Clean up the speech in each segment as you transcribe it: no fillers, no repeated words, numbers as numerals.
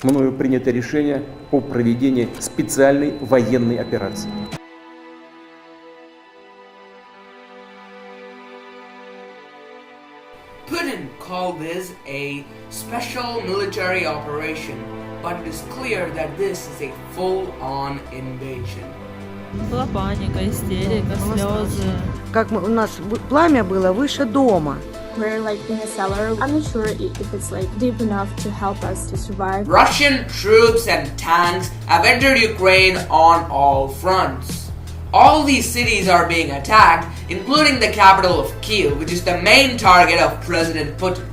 Мною принято решение о проведении специальной военной операции. Putin called this a special military operation, but it is clear that this is a full-on invasion. Была паника, истерика, слезы. Как у нас пламя было выше дома. We're like in a cellar. I'm not sure if it's like deep enough to help us to survive. Russian troops and tanks have entered Ukraine on all fronts. All these cities are being attacked, including the capital of Kyiv, which is the main target of President Putin.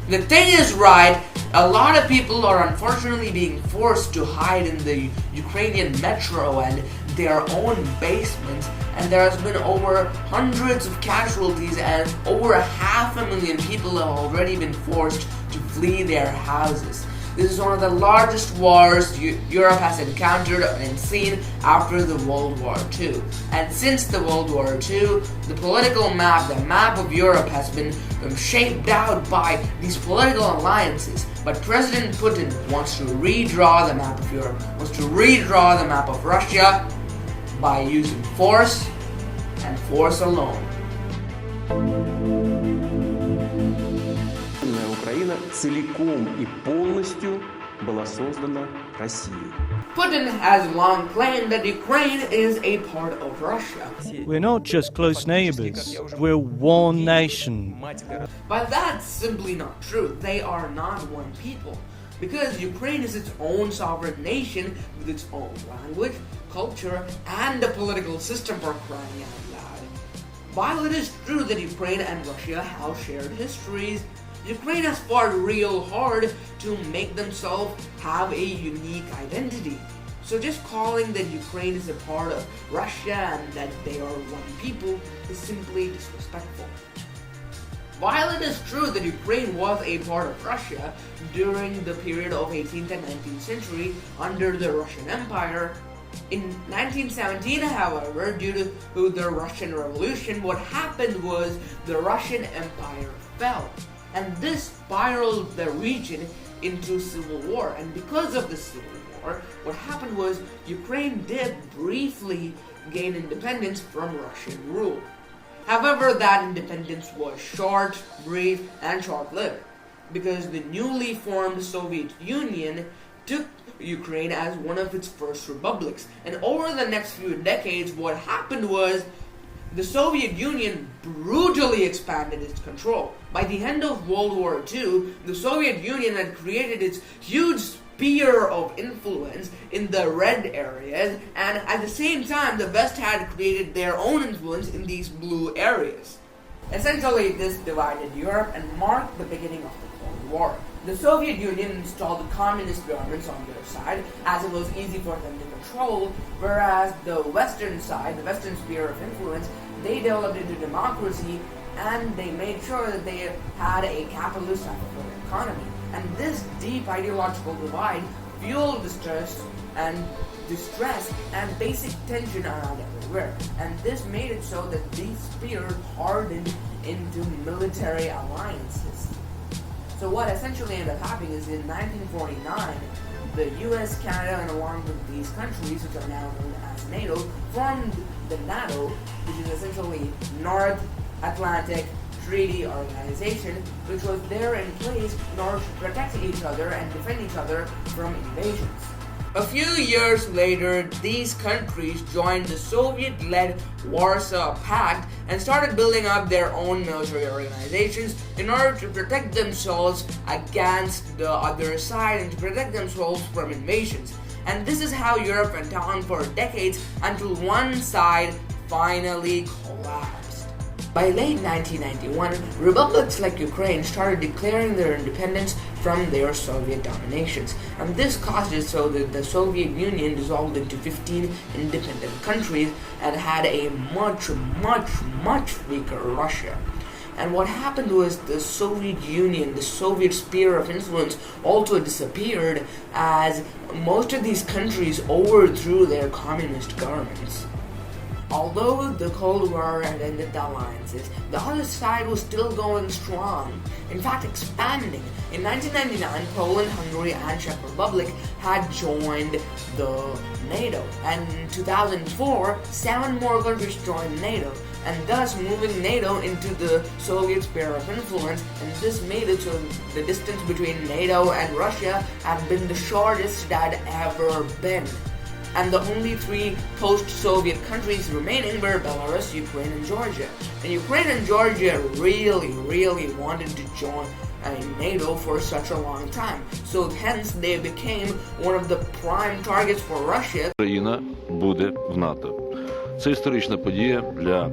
The thing is right, a lot of people are unfortunately being forced to hide in the Ukrainian metro and their own basements, and there has been over hundreds of casualties and over 500,000 people have already been forced to flee their houses. This is one of the largest wars Europe has encountered and seen after the World War II. And since the World War II, the political map, the map of Europe has been shaped out by these political alliances. But President Putin wants to redraw the map of Europe, wants to redraw the map of Russia by using force and force alone. Украина целиком и полностью была создана Россией. Putin has long claimed that Ukraine is a part of Russia. We're not just close neighbors, we're one nation. But that's simply not true. They are not one people. Because Ukraine is its own sovereign nation with its own language, culture, and a political system for crying out loud. While it is true that Ukraine and Russia have shared histories, Ukraine has fought real hard to make themselves have a unique identity. So just calling that Ukraine is a part of Russia and that they are one people is simply disrespectful. While it is true that Ukraine was a part of Russia during the period of 18th and 19th century under the Russian Empire, in 1917, however, due to the Russian Revolution, what happened was the Russian Empire fell. And this spiraled the region into civil war. And because of the civil war, what happened was Ukraine did briefly gain independence from Russian rule. However, that independence was short, brief, and short-lived, because the newly formed Soviet Union took Ukraine as one of its first republics. And over the next few decades, what happened was the Soviet Union brutally expanded its control. By the end of World War II, the Soviet Union had created its huge sphere of influence in the red areas, and at the same time, the West had created their own influence in these blue areas. Essentially, this divided Europe and marked the beginning of the Cold War. The Soviet Union installed the communist governments on their side, as it was easy for them to control, whereas the Western side, the Western sphere of influence, they developed into democracy, and they made sure that they had a capitalist type of economy. And this deep ideological divide fueled distress and basic tension around everywhere. And this made it so that these spheres hardened into military alliances. So what essentially ended up happening is in 1949, the US, Canada, and along with these countries, which are now known as NATO, formed the NATO, which is essentially North Atlantic Treaty Organization, which was there in place in order to protect each other and defend each other from invasions. A few years later, these countries joined the Soviet-led Warsaw Pact and started building up their own military organizations in order to protect themselves against the other side and to protect themselves from invasions. And this is how Europe went on for decades until one side finally collapsed. By late 1991, republics like Ukraine started declaring their independence from their Soviet dominations, and this caused it so that the Soviet Union dissolved into 15 independent countries and had a much weaker Russia. And what happened was the Soviet Union, the Soviet sphere of influence, also disappeared as most of these countries overthrew their communist governments. Although the Cold War had ended the alliances, the other side was still going strong, in fact expanding. In 1999, Poland, Hungary, and Czech Republic had joined the NATO, and in 2004, 7 more countries joined NATO, and thus moving NATO into the Soviet sphere of influence, and this made it so the distance between NATO and Russia had been the shortest it had ever been. And the only 3 post-Soviet countries remaining were Belarus, Ukraine, and Georgia. And Ukraine and Georgia really wanted to join NATO for such a long time. So hence they became one of the prime targets for Russia. Україна буде в НАТО. Це історична подія для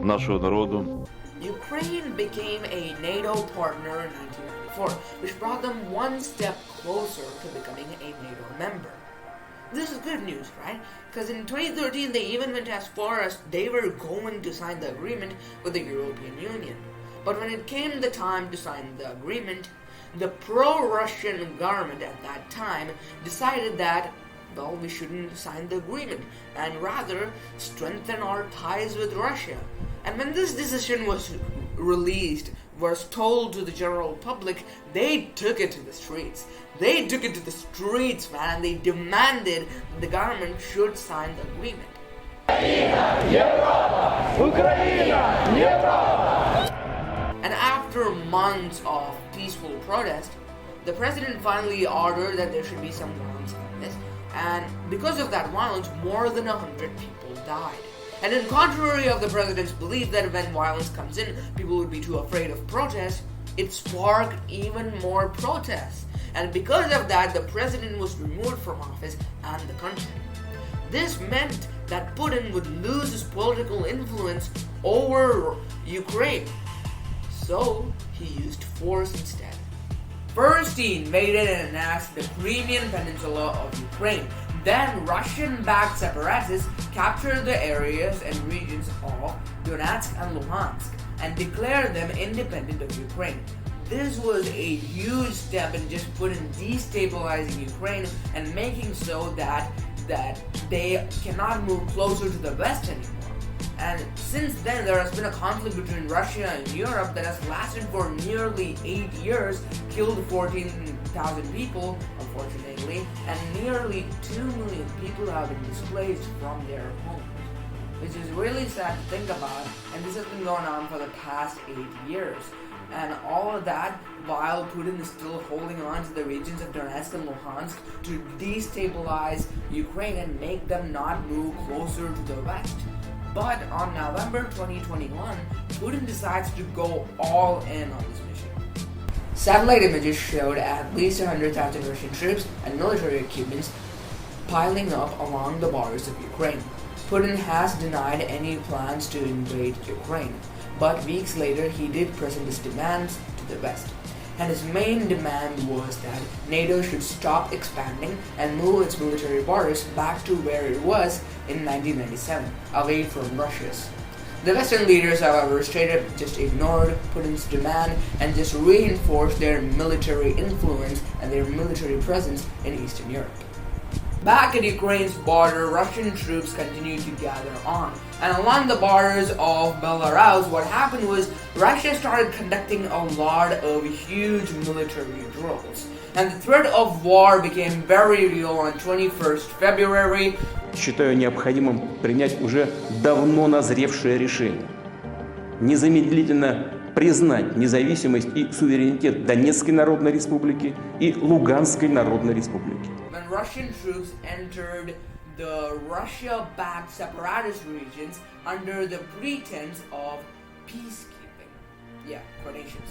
нашого народу. Ukraine became a NATO partner in 1994, which brought them one step closer to becoming a NATO member. This is good news, right? Because in 2013 they even went as far as they were going to sign the agreement with the European Union. But when it came the time to sign the agreement, the pro-Russian government at that time decided that, well, we shouldn't sign the agreement and rather strengthen our ties with Russia. And when this decision was told to the general public, they took it to the streets. They took it to the streets, man, and they demanded that the government should sign the agreement. And after months of peaceful protest, the president finally ordered that there should be some violence on this. And because of that violence, more than 100 people died. And in contrary of the president's belief that when violence comes in, people would be too afraid of protest, it sparked even more protests. And because of that, the president was removed from office and the country. This meant that Putin would lose his political influence over Ukraine. So he used force instead. First, he invaded and annexed the Crimean Peninsula of Ukraine. Then Russian-backed separatists captured the areas and regions of Donetsk and Luhansk and declared them independent of Ukraine. This was a huge step in just destabilizing Ukraine and making so that they cannot move closer to the West anymore. And since then, there has been a conflict between Russia and Europe that has lasted for nearly 8 years, killed 14,000 people, unfortunately, and nearly 2 million people have been displaced from their homes. Which is really sad to think about, and this has been going on for the past 8 years. And all of that while Putin is still holding on to the regions of Donetsk and Luhansk to destabilize Ukraine and make them not move closer to the West. But on November 2021, Putin decides to go all in on this mission. Satellite images showed at least 100,000 Russian troops and military equipment piling up along the borders of Ukraine. Putin has denied any plans to invade Ukraine, but weeks later he did present his demands to the West. And his main demand was that NATO should stop expanding and move its military borders back to where it was in 1997, away from Russia's. The Western leaders, however, straight up just ignored Putin's demand and just reinforced their military influence and their military presence in Eastern Europe. Back at Ukraine's border, Russian troops continued to gather on. And along the borders of Belarus, what happened was Russia started conducting a lot of huge military drills. And the threat of war became very real on 21st February. Считаю необходимым принять уже давно назревшее решение. Незамедлительно признать независимость и суверенитет Донецкой Народной Республики и Луганской Народной Республики. When Russian troops entered the Russia-backed separatist regions under the pretense of peacekeeping. Yeah, quotations.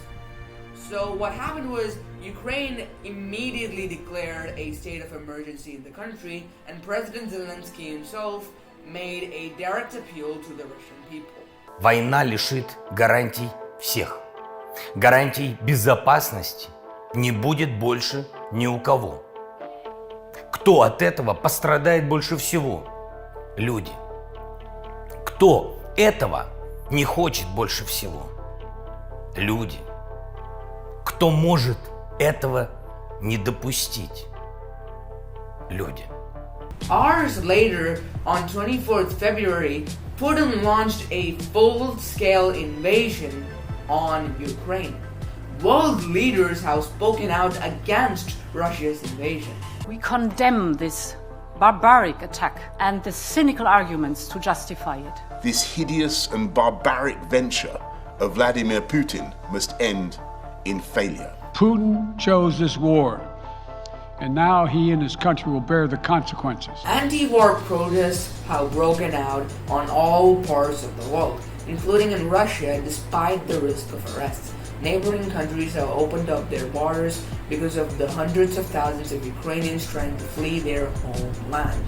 So what happened was Ukraine immediately declared a state of emergency in the country, and President Zelensky himself made a direct appeal to the Russian people. Война лишит гарантий всех. Гарантий безопасности не будет больше ни у кого. Кто от этого пострадает больше всего? Люди. Кто этого не хочет больше всего? Люди. Кто может этого не допустить? Люди. Hours later, on 24th February, Putin launched a full-scale invasion on Ukraine. World leaders have spoken out against Russia's invasion. We condemn this barbaric attack and the cynical arguments to justify it. This hideous and barbaric venture of Vladimir Putin must end in failure. Putin chose this war, and now he and his country will bear the consequences. Anti-war protests have broken out on all parts of the world, including in Russia, despite the risk of arrests. Neighboring countries have opened up their borders because of the hundreds of thousands of Ukrainians trying to flee their homeland.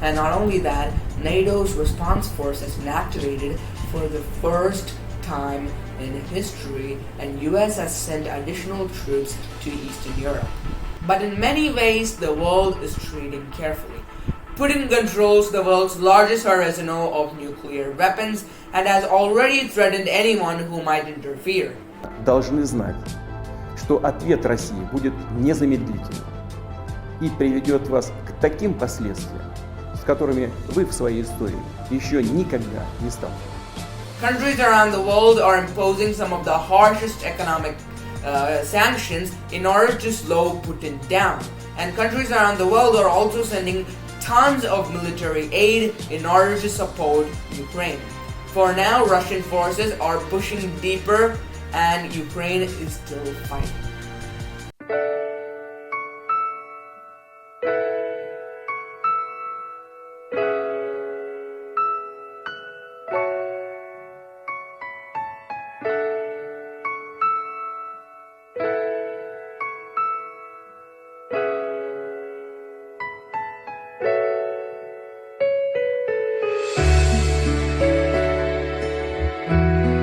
And not only that, NATO's response force has been activated for the first time in history, and US has sent additional troops to Eastern Europe. But in many ways, the world is treating carefully. Putin controls the world's largest arsenal of nuclear weapons and has already threatened anyone who might interfere. Должны знать, что ответ России будет незамедлительным и приведет вас к таким последствиям, с которыми вы в своей истории еще никогда не сталкивались. Countries around the world are imposing some of the harshest economic sanctions in order to slow Putin down. And countries around the world are also sending tons of military aid in order to support Ukraine. For now, Russian forces are pushing deeper and Ukraine is still fighting.